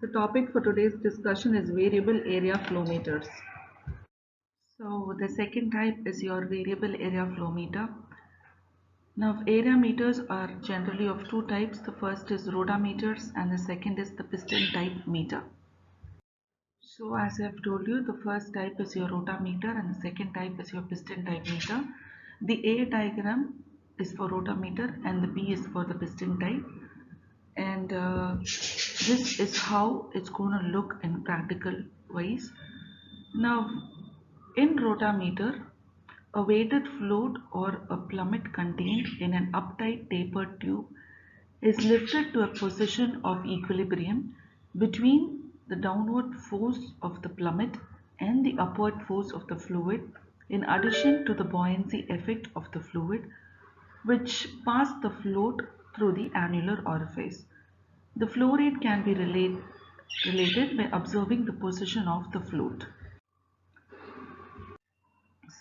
The topic for today's discussion is variable area flow meters. So the second type is your variable area flow meter. Now area meters are generally of two types. The first is rotameters and the second is the piston type meter. So as I have told you, the first type is your rotameter and the second type is your piston type meter. The A diagram is for rotameter and the B is for the piston type. And this is how it's going to look in practical wise. Now in rotameter, a weighted float or a plummet contained in an uptight tapered tube is lifted to a position of equilibrium between the downward force of the plummet and the upward force of the fluid, in addition to the buoyancy effect of the fluid which pass the float through the annular orifice. The flow rate can be related by observing the position of the float.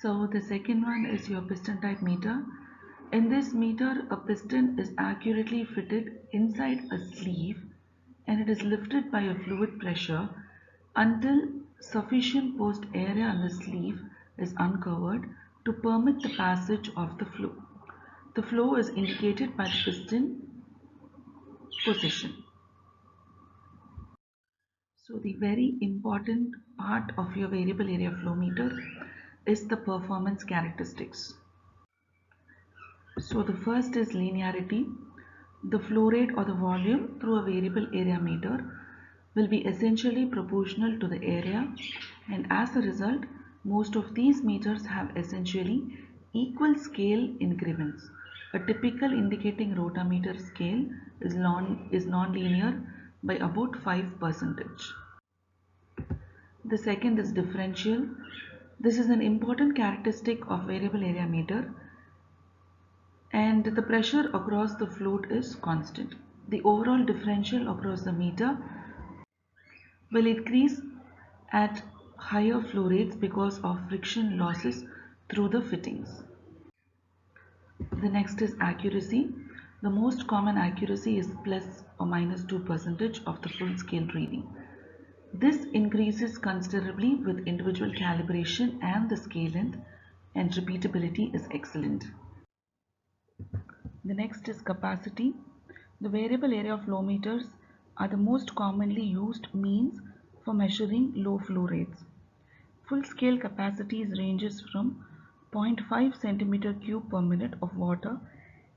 So the second one is your piston type meter. In this meter, a piston is accurately fitted inside a sleeve and it is lifted by a fluid pressure until sufficient post area on the sleeve is uncovered to permit the passage of the flow. The flow is indicated by the piston position. So the very important part of your variable area flow meter is the performance characteristics. So the first is linearity. The flow rate or the volume through a variable area meter will be essentially proportional to the area, and as a result most of these meters have essentially equal scale increments. A typical indicating rotameter scale is non-linear by about 5%. The second is differential. This is an important characteristic of variable area meter, and the pressure across the float is constant. The overall differential across the meter will increase at higher flow rates because of friction losses through the fittings. The next is accuracy. The most common accuracy is plus or minus 2% of the full scale reading. This increases considerably with individual calibration, and the scale length and repeatability is excellent. The next is capacity. The variable area flow meters are the most commonly used means for measuring low flow rates. Full scale capacities ranges from 0.5 centimeter cube per minute of water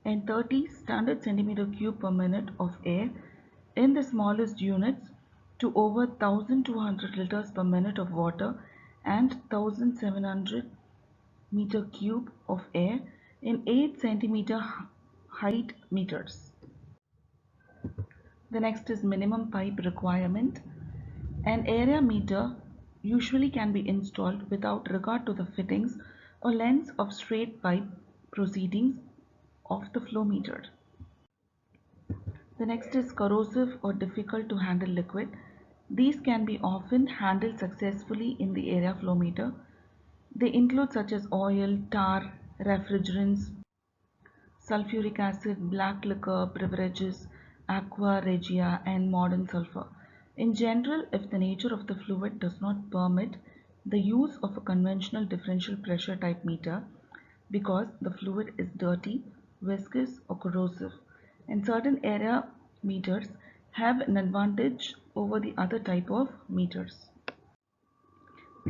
and 30 standard centimeter cube per minute of air in the smallest units to over 1200 liters per minute of water and 1700 meter cube of air in 8 centimeter height meters. The next is minimum pipe requirement. An area meter usually can be installed without regard to the fittings or lengths of straight pipe proceedings of the flow meter. The next is corrosive or difficult to handle liquid. These can be often handled successfully in the area flow meter. They include such as oil, tar, refrigerants, sulfuric acid, black liquor, beverages, aqua regia, and modern sulfur. In general, if the nature of the fluid does not permit the use of a conventional differential pressure type meter because the fluid is dirty, viscous, or corrosive, and certain area meters have an advantage over the other type of meters.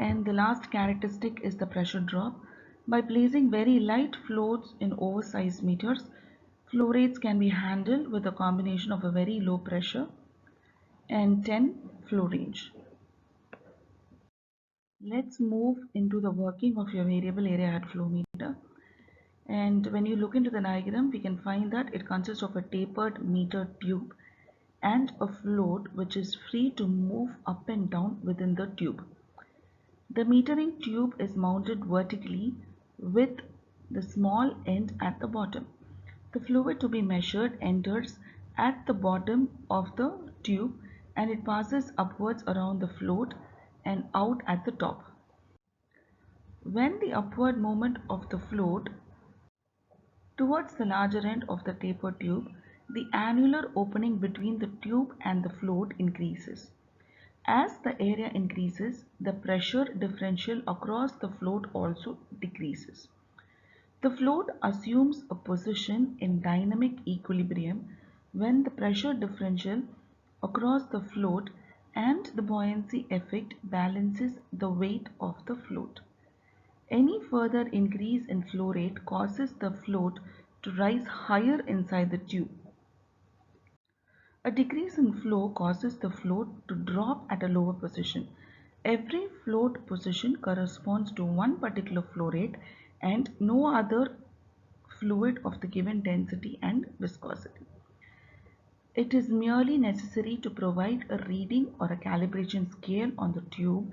And the last characteristic is the pressure drop. By placing very light floats in oversized meters, flow rates can be handled with a combination of a very low pressure and 10 flow range. Let's move into the working of your variable area head flow meter. And when you look into the diagram, we can find that it consists of a tapered meter tube and a float which is free to move up and down within the tube. The metering tube is mounted vertically with the small end at the bottom. The fluid to be measured enters at the bottom of the tube and it passes upwards around the float and out at the top. When the upward movement of the float towards the larger end of the taper tube the annular opening between the tube and the float increases. As the area increases, the pressure differential across the float also decreases. The float assumes a position in dynamic equilibrium when the pressure differential across the float and the buoyancy effect balances the weight of the float. Any further increase in flow rate causes the float to rise higher inside the tube. A decrease in flow causes the float to drop at a lower position. Every float position corresponds to one particular flow rate and no other fluid of the given density and viscosity. It is merely necessary to provide a reading or a calibration scale on the tube,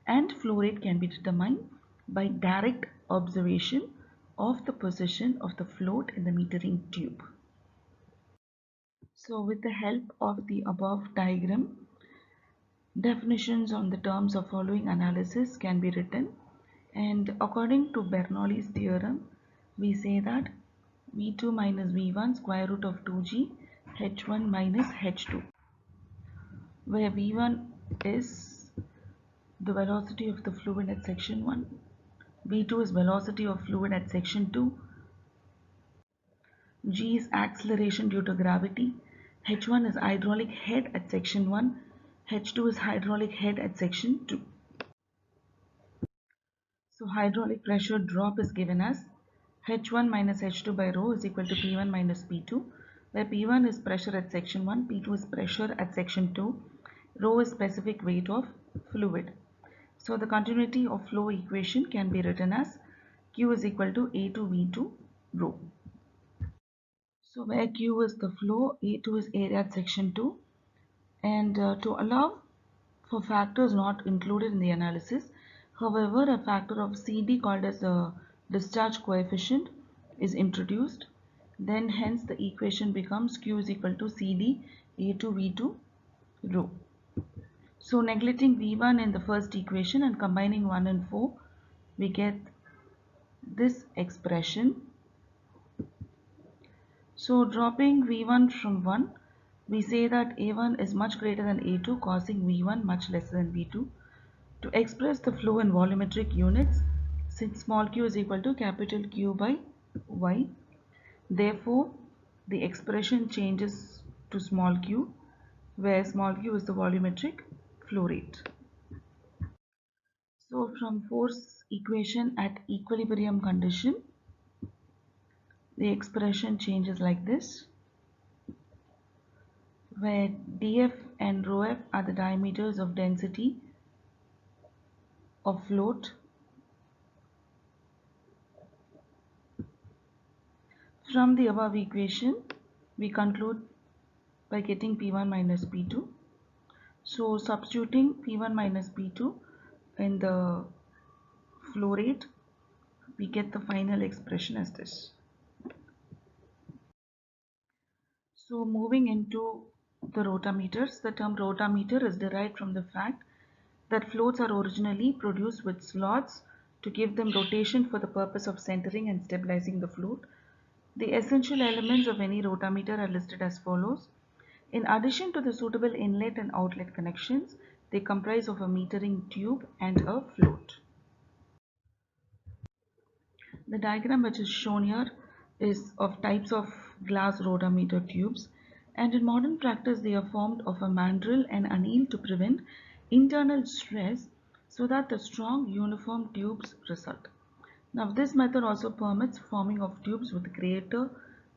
and flow rate can be determined by direct observation of the position of the float in the metering tube. So with the help of the above diagram, definitions on the terms of following analysis can be written, and according to Bernoulli's theorem, we say that V2 minus V1 square root of 2g H1 minus H2, where V1 is the velocity of the fluid at section 1, V2 is velocity of fluid at section 2, G is acceleration due to gravity, H1 is hydraulic head at section 1, H2 is hydraulic head at section 2. So hydraulic pressure drop is given as H1 minus H2 by rho is equal to P1 minus P2, where P1 is pressure at section 1, P2 is pressure at section 2, rho is specific weight of fluid. So the continuity of flow equation can be written as Q is equal to A2V2 rho. So where Q is the flow, A2 is area at section 2, and to allow for factors not included in the analysis, however, a factor of CD called as a discharge coefficient is introduced. Then hence the equation becomes Q is equal to CD A2V2 rho. So neglecting V1 in the first equation and combining 1 and 4, we get this expression. So dropping V1 from 1, we say that A1 is much greater than A2, causing V1 much lesser than V2. To express the flow in volumetric units, since small q is equal to capital Q by Y, therefore the expression changes to small q, where small q is the volumetric flow rate. So from force equation at equilibrium condition, the expression changes like this, where dF and ρf are the diameters of density of float. From the above equation, we conclude by getting P1 minus P2. So substituting P1 minus P2 in the flow rate, we get the final expression as this. So moving into the rotameters, the term rotameter is derived from the fact that floats are originally produced with slots to give them rotation for the purpose of centering and stabilizing the float. The essential elements of any rotameter are listed as follows. In addition to the suitable inlet and outlet connections, they comprise of a metering tube and a float. The diagram which is shown here is of types of glass rotameter tubes, and in modern practice they are formed of a mandrel and anneal to prevent internal stress so that the strong uniform tubes result. Now this method also permits forming of tubes with greater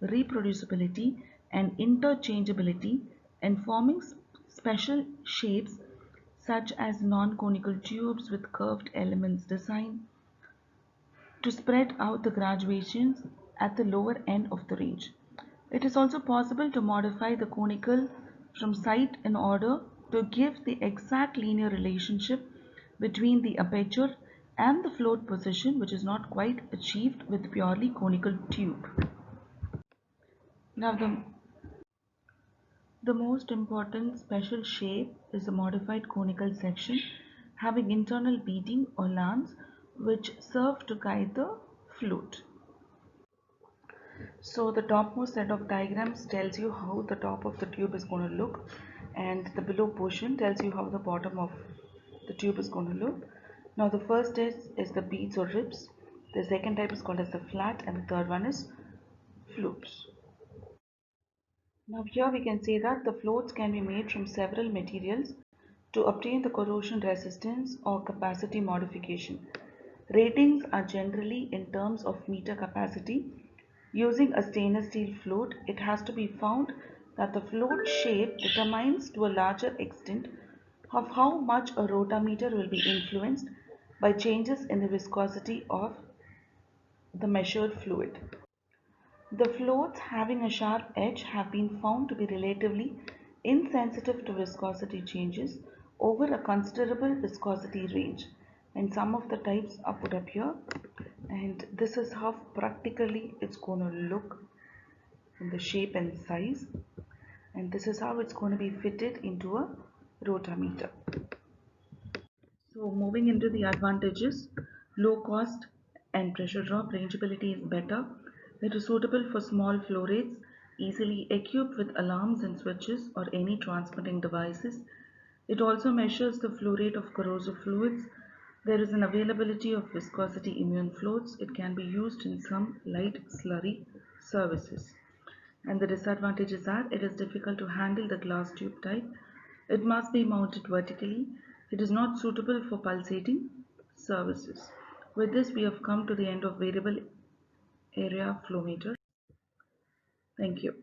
reproducibility and interchangeability and forming special shapes such as non-conical tubes with curved elements design to spread out the graduations at the lower end of the range. It is also possible to modify the conical from site in order to give the exact linear relationship between the aperture and the float position, which is not quite achieved with purely conical tube. Now the most important special shape is a modified conical section having internal beading or lance which serve to guide the float. So the topmost set of diagrams tells you how the top of the tube is going to look, and the below portion tells you how the bottom of the tube is going to look. Now the first is the beads or ribs, the second type is called as the flat, and the third one is flutes. Now here we can say that the floats can be made from several materials to obtain the corrosion resistance or capacity modification. Ratings are generally in terms of meter capacity. Using a stainless steel float, it has to be found that the float shape determines to a larger extent of how much a rotameter will be influenced by changes in the viscosity of the measured fluid. The floats having a sharp edge have been found to be relatively insensitive to viscosity changes over a considerable viscosity range, and some of the types are put up here, and this is how practically it's going to look in the shape and size, and this is how it's going to be fitted into a rotameter. So moving into the advantages, low cost and pressure drop, rangeability is better. It is suitable for small flow rates, easily equipped with alarms and switches or any transmitting devices. It also measures the flow rate of corrosive fluids. There is an availability of viscosity immune floats. It can be used in some light slurry services. And the disadvantages are it is difficult to handle the glass tube type. It must be mounted vertically. It is not suitable for pulsating services. With this, we have come to the end of variable area flow meter. Thank you.